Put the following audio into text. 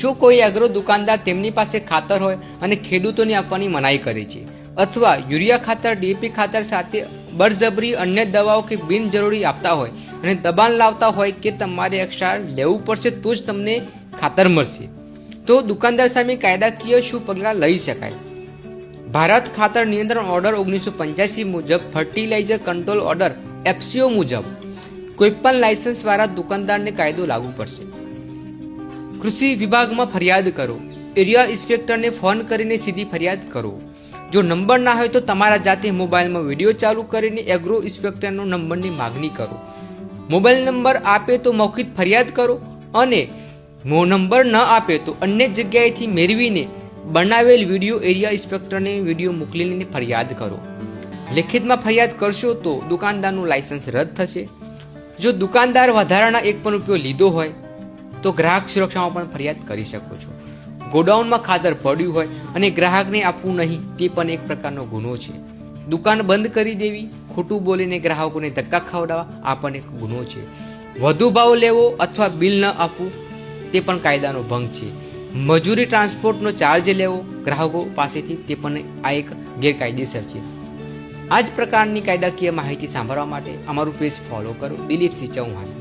શું કોઈ એગ્રો દુકાનદાર તેમની પાસે ખાતર હોય અને ખેડૂતોને આપવાની મનાઈ કરે છે, અથવા યુરિયા ખાતર, ડીએપી ખાતર સાથે બળજબરી અન્ય દવાઓ કે બિનજરૂરી આપતા હોય અને દબાણ લાવતા હોય કે તમારે એક્સ્ટ્રા લેવું પડશે તો જ તમને ખાતર મળશે, તો દુકાનદાર સામે કાયદાકીય શું પગલાં લઈ શકાય? ભારત ખાતર નિયંત્રણ ઓર્ડર 1985 મુજબ ફર્ટિલાઇઝર કંટ્રોલ ઓર્ડર FCO મુજબ કોઈપણ લાયસન્સ વાળા દુકાનદારને કાયદો લાગુ પડશે. કૃષિ વિભાગમાં ફરિયાદ કરો. એરિયા ઇન્સ્પેક્ટરને ફોન કરીને સીધી ફરિયાદ કરો. જો નંબર ના હોય તો તમારા જાતે મોબાઈલમાં વિડીયો ચાલુ કરીને એગ્રો ઇન્સ્પેક્ટરનો નંબરની માગણી કરો. મોબાઈલ નંબર આપે તો મૌખિક ફરિયાદ કરો અને નંબર ન આપે તો અન્ય જગ્યાએથી મેળવીને બનાવેલ વિડીયો એરિયા ઇન્સ્પેક્ટરને વિડીયો મોકલીને ફરિયાદ કરો. લેખિતમાં ફરિયાદ કરશો તો દુકાનદારનું લાયસન્સ રદ થશે. જો દુકાનદાર વધારાના ₹1 લીધો હોય તો ગ્રાહક સુરક્ષામાં પણ ફરિયાદ કરી શકો છો. ગોડાઉનમાં ખાતર પડ્યું હોય અને ગ્રાહકને આપવું નહીં તે પણ એક પ્રકારનો ગુનો છે. દુકાન બંધ કરી દેવી, ખોટું બોલીને ગ્રાહકોને ધક્કા ખવડાવવા આ પણ એક ગુનો છે. વધુ ભાવ લેવો અથવા બિલ ન આપવું તે પણ કાયદાનો ભંગ છે. મજૂરી ટ્રાન્સપોર્ટનો ચાર્જ લેવો ગ્રાહકો પાસેથી તે પણ આ એક ગેરકાયદેસર છે. આ જ પ્રકારની કાયદાકીય માહિતી સાંભળવા માટે અમારું પેજ ફોલો કરો. દિલીપસિંહ ચૌહાણ.